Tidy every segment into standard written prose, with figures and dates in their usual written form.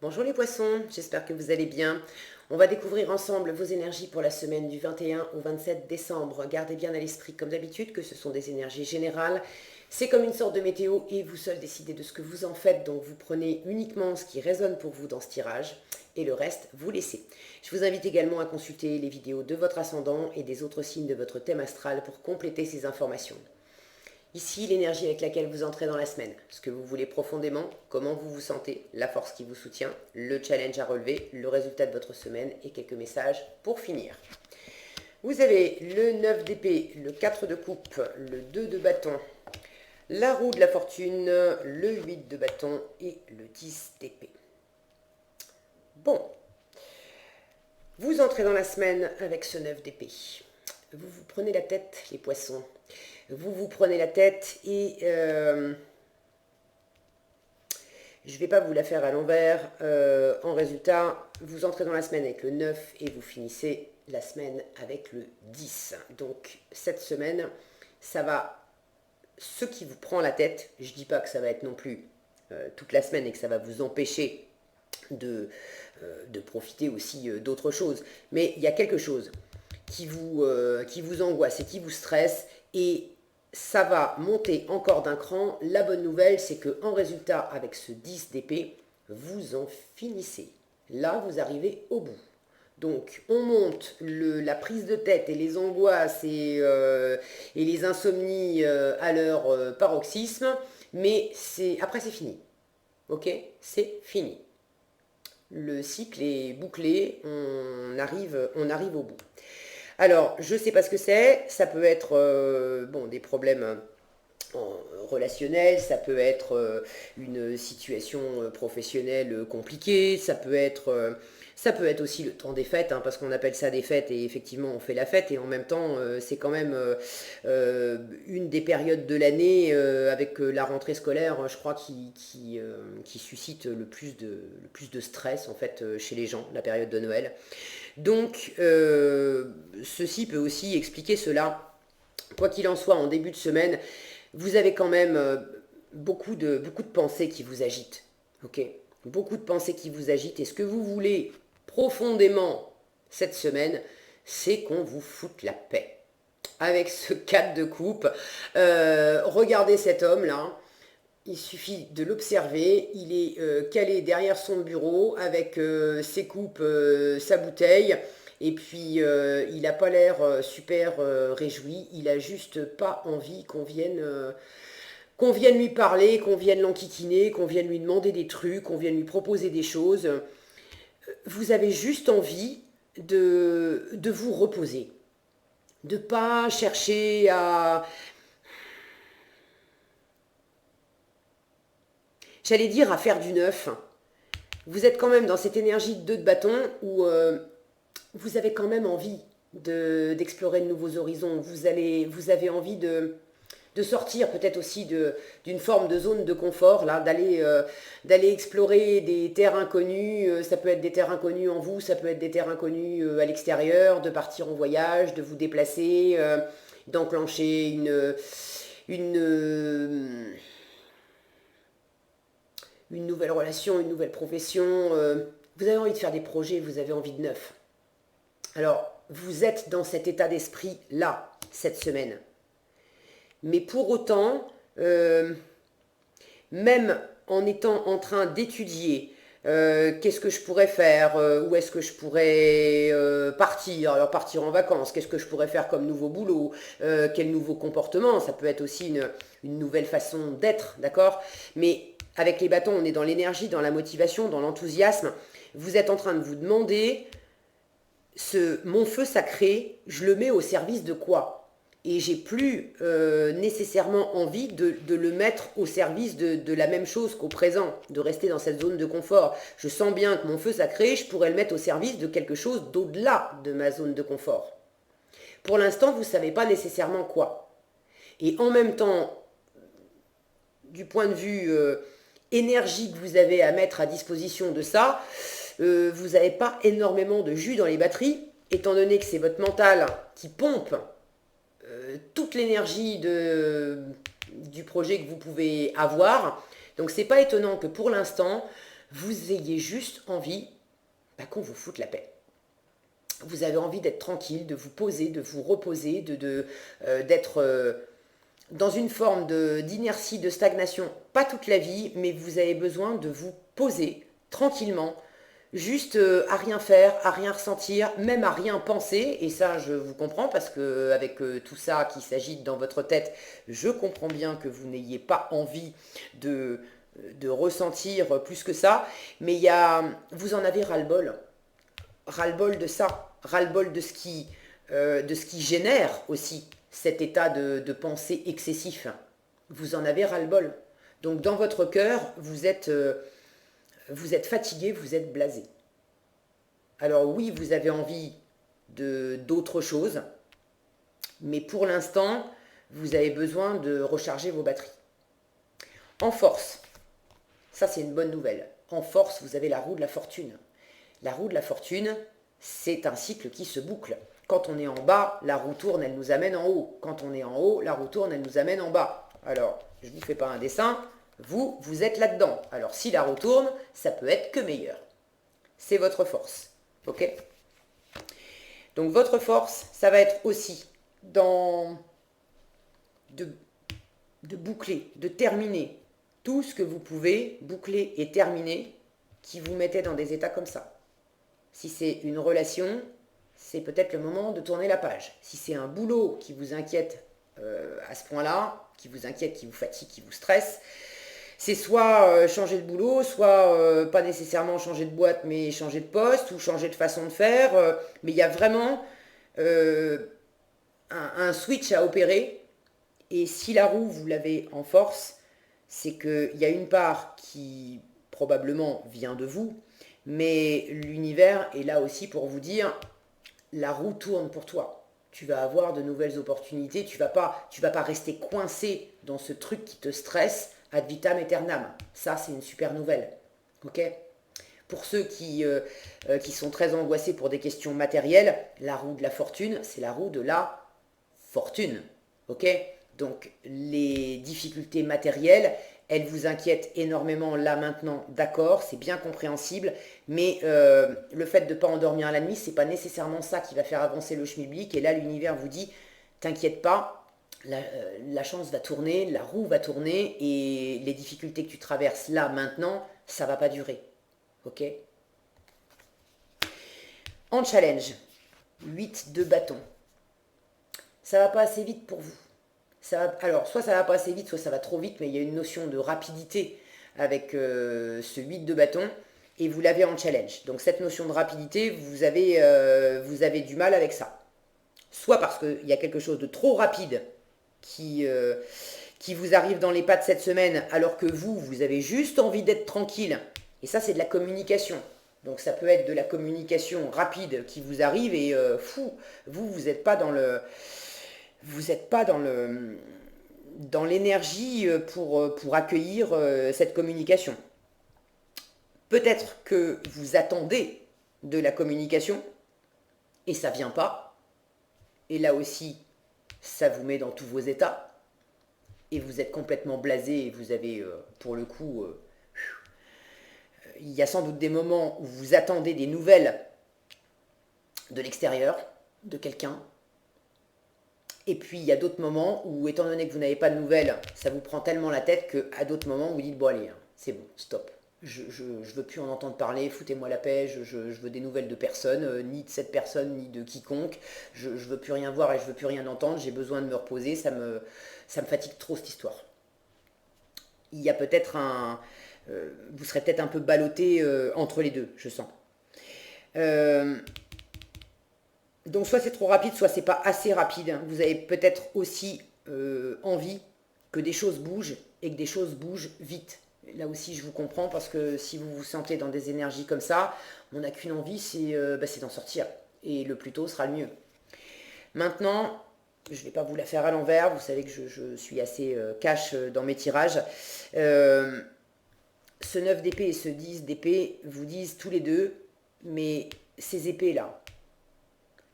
Bonjour les poissons, j'espère que vous allez bien. On va découvrir ensemble vos énergies pour la semaine du 21 au 27 décembre. Gardez bien à l'esprit, comme d'habitude, que ce sont des énergies générales. C'est comme une sorte de météo et vous seul décidez de ce que vous en faites. Donc vous prenez uniquement ce qui résonne pour vous dans ce tirage et le reste, vous laissez. Je vous invite également à consulter les vidéos de votre ascendant et des autres signes de votre thème astral pour compléter ces informations. Ici, l'énergie avec laquelle vous entrez dans la semaine, ce que vous voulez profondément, comment vous vous sentez, la force qui vous soutient, le challenge à relever, le résultat de votre semaine et quelques messages pour finir. Vous avez le 9 d'épée, le 4 de coupe, le 2 de bâton, la roue de la fortune, le 8 de bâton et le 10 d'épée. Bon, vous entrez dans la semaine avec ce 9 d'épée. Vous vous prenez la tête, les poissons. Vous vous prenez la tête et je ne vais pas vous la faire à l'envers. En résultat, vous entrez dans la semaine avec le 9 et vous finissez la semaine avec le 10. Donc cette semaine, ça va, ce qui vous prend la tête, je ne dis pas que ça va être non plus toute la semaine et que ça va vous empêcher de profiter aussi d'autres choses. Mais il y a quelque chose qui vous angoisse et qui vous stresse et ça va monter encore d'un cran. La bonne nouvelle, c'est que en résultat, avec ce 10 d'épée, vous en finissez. Là, vous arrivez au bout. Donc, on monte la prise de tête et les angoisses et les insomnies à leur paroxysme, mais après, c'est fini. Ok? C'est fini. Le cycle est bouclé, on arrive au bout. Alors, je ne sais pas ce que c'est, ça peut être des problèmes relationnels, ça peut être une situation professionnelle compliquée, ça peut être aussi le temps des fêtes, parce qu'on appelle ça des fêtes et effectivement on fait la fête et en même temps c'est quand même une des périodes de l'année avec la rentrée scolaire, je crois, qui suscite le plus de stress en fait chez les gens, la période de Noël. Donc, ceci peut aussi expliquer cela. Quoi qu'il en soit, en début de semaine, vous avez quand même beaucoup de pensées qui vous agitent. Ok? Beaucoup de pensées qui vous agitent. Et ce que vous voulez profondément cette semaine, c'est qu'on vous foute la paix. Avec ce 4 de coupe, regardez cet homme-là. Il suffit de l'observer, il est calé derrière son bureau avec ses coupes, sa bouteille, et puis il n'a pas l'air super réjoui, il a juste pas envie qu'on vienne lui parler, qu'on vienne l'enquiquiner, qu'on vienne lui demander des trucs, qu'on vienne lui proposer des choses. Vous avez juste envie de vous reposer, de pas chercher j'allais dire à faire du neuf. Vous êtes quand même dans cette énergie de 2 de bâton où vous avez quand même envie d'explorer de nouveaux horizons. Vous avez envie de sortir peut-être aussi d'une forme de zone de confort, là, d'aller explorer des terres inconnues. Ça peut être des terres inconnues en vous, ça peut être des terres inconnues à l'extérieur, de partir en voyage, de vous déplacer, d'enclencher une nouvelle relation, une nouvelle profession. Vous avez envie de faire des projets, vous avez envie de neuf. Alors, vous êtes dans cet état d'esprit-là, cette semaine. Mais pour autant, même en étant en train d'étudier, qu'est-ce que je pourrais faire, où est-ce que je pourrais partir, alors partir en vacances, qu'est-ce que je pourrais faire comme nouveau boulot, quel nouveau comportement, ça peut être aussi une nouvelle façon d'être, d'accord? Mais avec les bâtons, on est dans l'énergie, dans la motivation, dans l'enthousiasme. Vous êtes en train de vous demander, mon feu sacré, je le mets au service de quoi? Et j'ai plus nécessairement envie de le mettre au service de la même chose qu'au présent, de rester dans cette zone de confort. Je sens bien que mon feu sacré, je pourrais le mettre au service de quelque chose d'au-delà de ma zone de confort. Pour l'instant, vous ne savez pas nécessairement quoi. Et en même temps, du point de vue énergie que vous avez à mettre à disposition de ça, vous n'avez pas énormément de jus dans les batteries, étant donné que c'est votre mental qui pompe toute l'énergie du projet que vous pouvez avoir. Donc c'est pas étonnant que pour l'instant, vous ayez juste envie qu'on vous foute la paix. Vous avez envie d'être tranquille, de vous poser, de vous reposer, d'être dans une forme d'inertie, de stagnation, pas toute la vie, mais vous avez besoin de vous poser tranquillement, juste à rien faire, à rien ressentir, même à rien penser. Et ça, je vous comprends, parce que avec tout ça qui s'agite dans votre tête, je comprends bien que vous n'ayez pas envie de ressentir plus que ça. Mais vous en avez ras-le-bol. Ras-le-bol de ça, ras-le-bol de ce qui génère aussi cet état de pensée excessif. Vous en avez ras-le-bol. Donc dans votre cœur, vous êtes fatigué, vous êtes blasé. Alors oui, vous avez envie d'autre chose, mais pour l'instant, vous avez besoin de recharger vos batteries. En force, ça c'est une bonne nouvelle. En force, vous avez la roue de la fortune. La roue de la fortune, c'est un cycle qui se boucle. Quand on est en bas, la roue tourne, elle nous amène en haut. Quand on est en haut, la roue tourne, elle nous amène en bas. Alors, je ne vous fais pas un dessin, vous êtes là-dedans. Alors, si la roue tourne, ça peut être que meilleur. C'est votre force. Ok ? Donc, votre force, ça va être aussi de boucler, de terminer tout ce que vous pouvez boucler et terminer qui vous mettait dans des états comme ça. Si c'est une relation, c'est peut-être le moment de tourner la page. Si c'est un boulot qui vous inquiète à ce point-là, qui vous inquiète, qui vous fatigue, qui vous stresse, c'est soit changer de boulot, soit pas nécessairement changer de boîte, mais changer de poste ou changer de façon de faire. Mais il y a vraiment un switch à opérer. Et si la roue, vous l'avez en force, c'est qu'il y a une part qui probablement vient de vous, mais l'univers est là aussi pour vous dire, la roue tourne pour toi. Tu vas avoir de nouvelles opportunités, tu vas pas rester coincé dans ce truc qui te stresse ad vitam aeternam. Ça, c'est une super nouvelle. Ok ? Pour ceux qui sont très angoissés pour des questions matérielles, la roue de la fortune, c'est la roue de la fortune. Ok ? Donc les difficultés matérielles, elles vous inquiètent énormément là maintenant, d'accord, c'est bien compréhensible, mais le fait de ne pas endormir la nuit, c'est pas nécessairement ça qui va faire avancer le schmilblick. Et là, l'univers vous dit, t'inquiète pas, la chance va tourner, la roue va tourner, et les difficultés que tu traverses là maintenant, ça va pas durer. Ok ? En challenge, 8 de bâton. Ça va pas assez vite pour vous. Alors, soit ça va pas assez vite, soit ça va trop vite, mais il y a une notion de rapidité avec ce 8 de bâton, et vous l'avez en challenge. Donc cette notion de rapidité, vous avez du mal avec ça. Soit parce qu'il y a quelque chose de trop rapide qui vous arrive dans les pattes cette semaine, alors que vous avez juste envie d'être tranquille. Et ça, c'est de la communication. Donc ça peut être de la communication rapide qui vous arrive, et vous n'êtes pas dans le... Vous n'êtes pas dans l'énergie pour accueillir cette communication. Peut-être que vous attendez de la communication et ça ne vient pas. Et là aussi, ça vous met dans tous vos états. Et vous êtes complètement blasé et vous avez, pour le coup, il y a sans doute des moments où vous attendez des nouvelles de l'extérieur, de quelqu'un. Et puis il y a d'autres moments où, étant donné que vous n'avez pas de nouvelles, ça vous prend tellement la tête qu'à d'autres moments, vous dites, bon allez, c'est bon, stop. Je veux plus en entendre parler, foutez-moi la paix, je veux des nouvelles de personne, ni de cette personne, ni de quiconque. Je veux plus rien voir et je veux plus rien entendre, j'ai besoin de me reposer, ça me fatigue trop cette histoire. Il y a peut-être vous serez peut-être un peu ballotté entre les deux, je sens. Donc soit c'est trop rapide, soit c'est pas assez rapide. Vous avez peut-être aussi envie que des choses bougent et que des choses bougent vite. Là aussi je vous comprends, parce que si vous vous sentez dans des énergies comme ça, on n'a qu'une envie, c'est d'en sortir. Et le plus tôt sera le mieux. Maintenant, je ne vais pas vous la faire à l'envers, vous savez que je suis assez cash dans mes tirages. Ce 9 d'épée et ce 10 d'épée vous disent tous les deux, mais ces épées-là,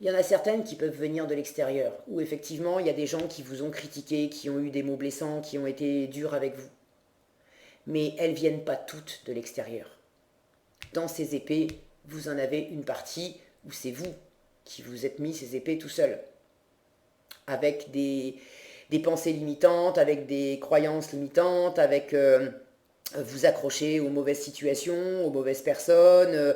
il y en a certaines qui peuvent venir de l'extérieur, où effectivement il y a des gens qui vous ont critiqué, qui ont eu des mots blessants, qui ont été durs avec vous. Mais elles ne viennent pas toutes de l'extérieur. dans ces épées, vous en avez une partie où c'est vous qui vous êtes mis ces épées tout seul, avec des pensées limitantes, avec des croyances limitantes, avec vous accrocher aux mauvaises situations, aux mauvaises personnes,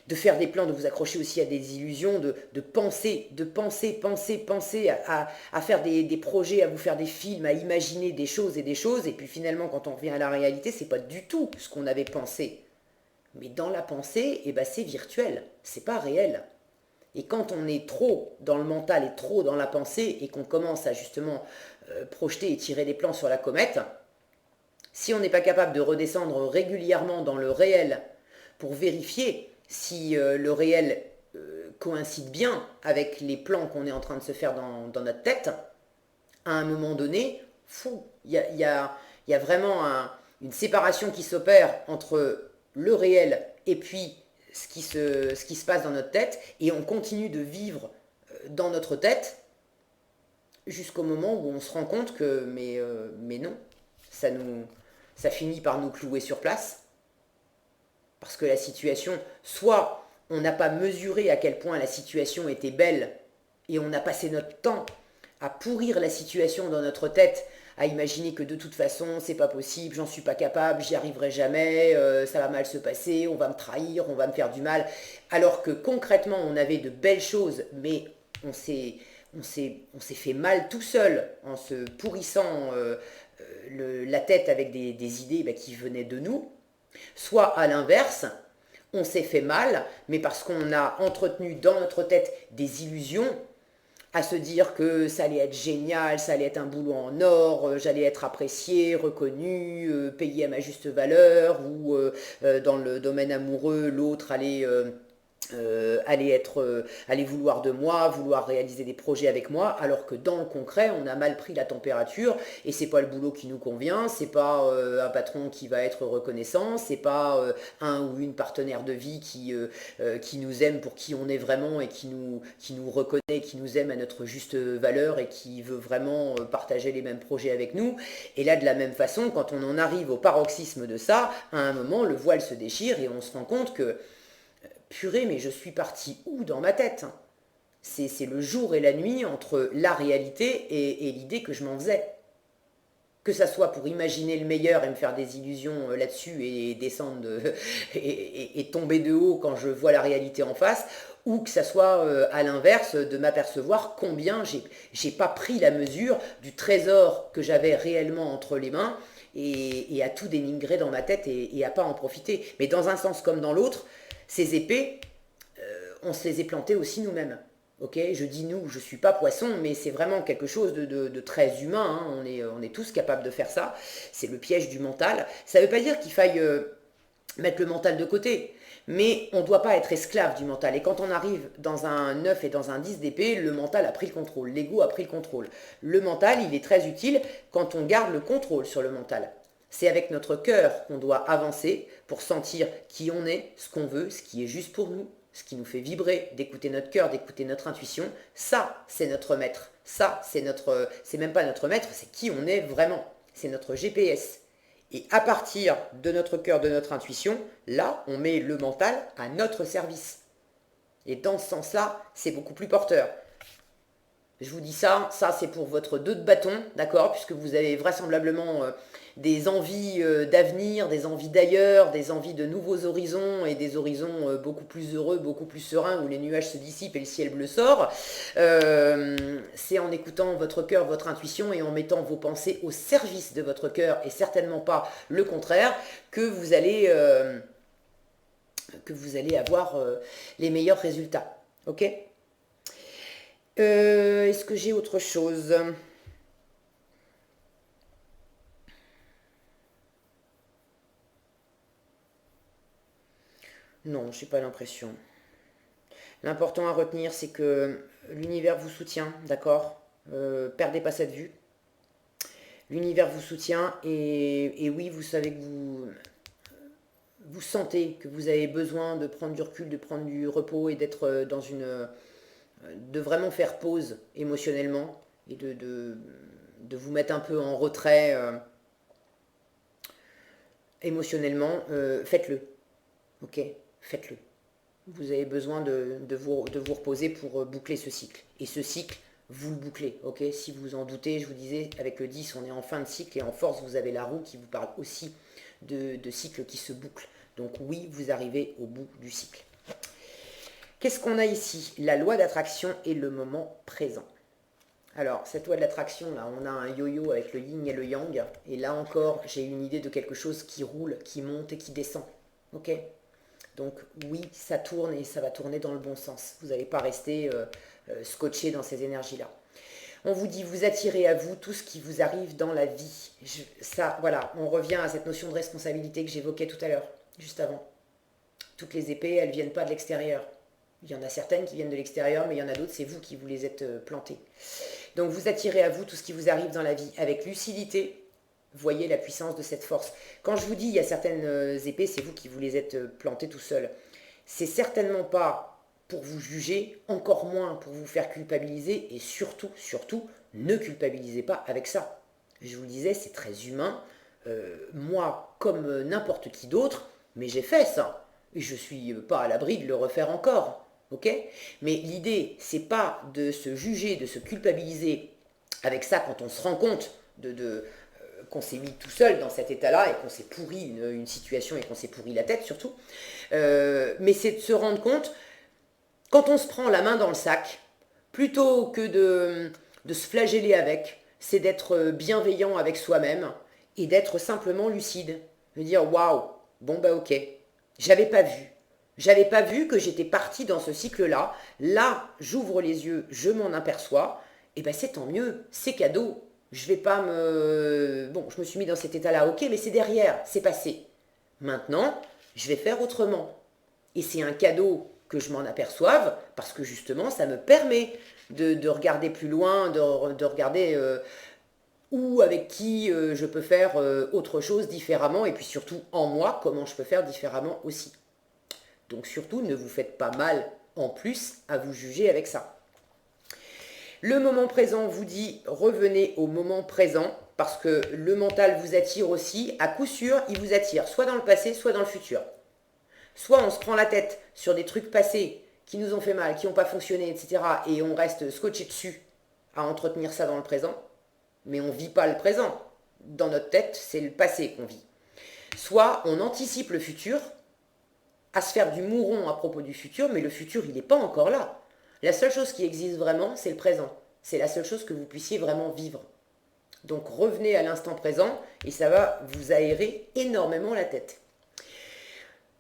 de faire des plans, de vous accrocher aussi à des illusions, de penser, penser, à faire des projets, à vous faire des films, à imaginer des choses, et puis finalement, quand on revient à la réalité, c'est pas du tout ce qu'on avait pensé. Mais dans la pensée, eh ben, c'est virtuel, c'est pas réel. Et quand on est trop dans le mental et trop dans la pensée, et qu'on commence à justement projeter et tirer des plans sur la comète, si on n'est pas capable de redescendre régulièrement dans le réel pour vérifier si le réel coïncide bien avec les plans qu'on est en train de se faire dans notre tête, à un moment donné, il y a vraiment une séparation qui s'opère entre le réel et puis ce qui se passe dans notre tête, et on continue de vivre dans notre tête jusqu'au moment où on se rend compte que, mais non, ça finit par nous clouer sur place, parce que la situation, soit on n'a pas mesuré à quel point la situation était belle, et on a passé notre temps à pourrir la situation dans notre tête, à imaginer que de toute façon c'est pas possible, j'en suis pas capable, j'y arriverai jamais, ça va mal se passer, on va me trahir, on va me faire du mal, alors que concrètement on avait de belles choses, mais on s'est fait mal tout seul en se pourrissant la tête avec des idées qui venaient de nous. Soit à l'inverse, on s'est fait mal, mais parce qu'on a entretenu dans notre tête des illusions, à se dire que ça allait être génial, ça allait être un boulot en or, j'allais être apprécié, reconnu, payé à ma juste valeur, ou dans le domaine amoureux, l'autre allait vouloir de moi, vouloir réaliser des projets avec moi, alors que dans le concret, on a mal pris la température, et c'est pas le boulot qui nous convient, c'est pas un patron qui va être reconnaissant, c'est pas un ou une partenaire de vie qui nous aime pour qui on est vraiment, et qui nous reconnaît, qui nous aime à notre juste valeur, et qui veut vraiment partager les mêmes projets avec nous. Et là, de la même façon, quand on en arrive au paroxysme de ça, à un moment, le voile se déchire, et on se rend compte que purée, mais je suis parti où dans ma tête? C'est le jour et la nuit entre la réalité et l'idée que je m'en faisais. Que ça soit pour imaginer le meilleur et me faire des illusions là-dessus, et descendre et tomber de haut quand je vois la réalité en face, ou que ça soit à l'inverse, de m'apercevoir combien j'ai pas pris la mesure du trésor que j'avais réellement entre les mains, et à tout dénigrer dans ma tête, et à pas en profiter. Mais dans un sens comme dans l'autre, ces épées, on se les est plantées aussi nous-mêmes. Ok, je dis nous, je ne suis pas poisson, mais c'est vraiment quelque chose de très humain, hein. On est tous capables de faire ça. C'est le piège du mental. Ça ne veut pas dire qu'il faille mettre le mental de côté, mais on ne doit pas être esclave du mental. Et quand on arrive dans un 9 et dans un 10 d'épée, le mental a pris le contrôle, l'ego a pris le contrôle. Le mental, il est très utile quand on garde le contrôle sur le mental. C'est avec notre cœur qu'on doit avancer pour sentir qui on est, ce qu'on veut, ce qui est juste pour nous, ce qui nous fait vibrer, d'écouter notre cœur, d'écouter notre intuition. Ça, c'est notre maître. Ça, c'est même pas notre maître, c'est qui on est vraiment. C'est notre GPS. Et à partir de notre cœur, de notre intuition, là, on met le mental à notre service. Et dans ce sens-là, c'est beaucoup plus porteur. Je vous dis ça c'est pour votre 2 de bâton, d'accord, puisque vous avez vraisemblablement des envies d'avenir, des envies d'ailleurs, des envies de nouveaux horizons, et des horizons beaucoup plus heureux, beaucoup plus sereins, où les nuages se dissipent et le ciel bleu sort. C'est en écoutant votre cœur, votre intuition, et en mettant vos pensées au service de votre cœur, et certainement pas le contraire, que vous allez avoir les meilleurs résultats. Ok ? Est-ce que j'ai autre chose? Non, j'ai pas l'impression. L'important à retenir, c'est que l'univers vous soutient, d'accord? Perdez pas cette vue. L'univers vous soutient, et oui, vous savez que vous sentez que vous avez besoin de prendre du recul, de prendre du repos, et d'être de vraiment faire pause émotionnellement, et de vous mettre un peu en retrait émotionnellement, faites-le. Ok, faites-le. Vous avez besoin de vous reposer pour boucler ce cycle. Et ce cycle, vous le bouclez. Ok, si vous en doutez, je vous disais, avec le 10, on est en fin de cycle et en force, vous avez la roue qui vous parle aussi de cycle qui se boucle. Donc oui, vous arrivez au bout du cycle. Qu'est-ce qu'on a ici? La loi d'attraction et le moment présent. Alors, cette loi de l'attraction, là, on a un yo-yo avec le yin et le yang. Et là encore, j'ai une idée de quelque chose qui roule, qui monte et qui descend. Ok? Donc oui, ça tourne et ça va tourner dans le bon sens. Vous n'allez pas rester scotché dans ces énergies-là. On vous dit, vous attirez à vous tout ce qui vous arrive dans la vie. Ça, voilà, on revient à cette notion de responsabilité que j'évoquais tout à l'heure, juste avant. Toutes les épées, elles ne viennent pas de l'extérieur. Il y en a certaines qui viennent de l'extérieur, mais il y en a d'autres, c'est vous qui vous les êtes plantées. Donc vous attirez à vous tout ce qui vous arrive dans la vie avec lucidité. Voyez la puissance de cette force. Quand je vous dis il y a certaines épées, c'est vous qui vous les êtes plantées tout seul. C'est certainement pas pour vous juger, encore moins pour vous faire culpabiliser, et surtout, surtout, ne culpabilisez pas avec ça. Je vous le disais, c'est très humain. Moi, comme n'importe qui d'autre, mais j'ai fait ça. Et je suis pas à l'abri de le refaire encore. Ok? Mais l'idée, c'est pas de se juger, de se culpabiliser avec ça quand on se rend compte qu'on s'est mis tout seul dans cet état-là et qu'on s'est pourri une situation et qu'on s'est pourri la tête surtout. Mais c'est de se rendre compte, quand on se prend la main dans le sac, plutôt que de se flageller avec, c'est d'être bienveillant avec soi-même et d'être simplement lucide. De dire, waouh, bon bah ok, j'avais pas vu. J'avais pas vu que j'étais partie dans ce cycle-là. Là, j'ouvre les yeux, je m'en aperçois. Et ben c'est tant mieux, c'est cadeau. Je vais pas me... Bon, je me suis mis dans cet état-là, ok, mais c'est derrière, c'est passé. Maintenant, je vais faire autrement. Et c'est un cadeau que je m'en aperçoive, parce que justement, ça me permet de regarder plus loin, de regarder où, avec qui je peux faire autre chose différemment, et puis surtout en moi, comment je peux faire différemment aussi. Donc surtout, ne vous faites pas mal en plus à vous juger avec ça. Le moment présent vous dit revenez au moment présent parce que le mental vous attire aussi. À coup sûr, il vous attire soit dans le passé, soit dans le futur. Soit on se prend la tête sur des trucs passés qui nous ont fait mal, qui n'ont pas fonctionné, etc. Et on reste scotché dessus à entretenir ça dans le présent. Mais on ne vit pas le présent. Dans notre tête, c'est le passé qu'on vit. Soit on anticipe le futur à se faire du mouron à propos du futur, mais le futur, il n'est pas encore là. La seule chose qui existe vraiment, c'est le présent. C'est la seule chose que vous puissiez vraiment vivre. Donc revenez à l'instant présent et ça va vous aérer énormément la tête.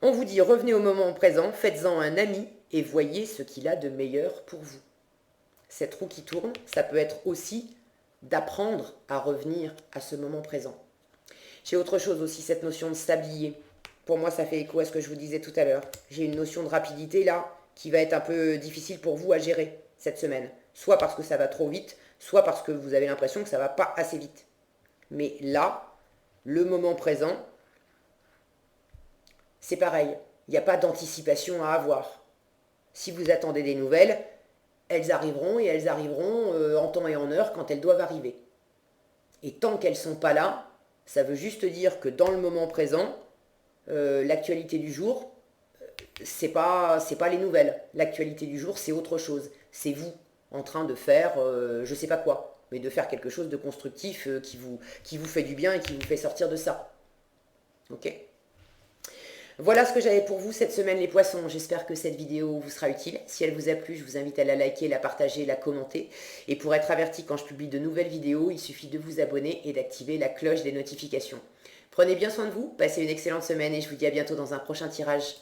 On vous dit revenez au moment présent, faites-en un ami et voyez ce qu'il a de meilleur pour vous. Cette roue qui tourne, ça peut être aussi d'apprendre à revenir à ce moment présent. J'ai autre chose aussi, cette notion de sablier. Pour moi, ça fait écho à ce que je vous disais tout à l'heure. J'ai une notion de rapidité là qui va être un peu difficile pour vous à gérer cette semaine. Soit parce que ça va trop vite, soit parce que vous avez l'impression que ça ne va pas assez vite. Mais là, le moment présent, c'est pareil. Il n'y a pas d'anticipation à avoir. Si vous attendez des nouvelles, elles arriveront et elles arriveront en temps et en heure quand elles doivent arriver. Et tant qu'elles ne sont pas là, ça veut juste dire que dans le moment présent, l'actualité du jour, c'est pas les nouvelles. L'actualité du jour, c'est autre chose. C'est vous en train de faire, je sais pas quoi, mais de faire quelque chose de constructif qui vous fait du bien et qui vous fait sortir de ça. Ok ? Voilà ce que j'avais pour vous cette semaine les poissons. J'espère que cette vidéo vous sera utile. Si elle vous a plu, je vous invite à la liker, la partager, la commenter. Et pour être averti quand je publie de nouvelles vidéos, il suffit de vous abonner et d'activer la cloche des notifications. Prenez bien soin de vous, passez une excellente semaine et je vous dis à bientôt dans un prochain tirage.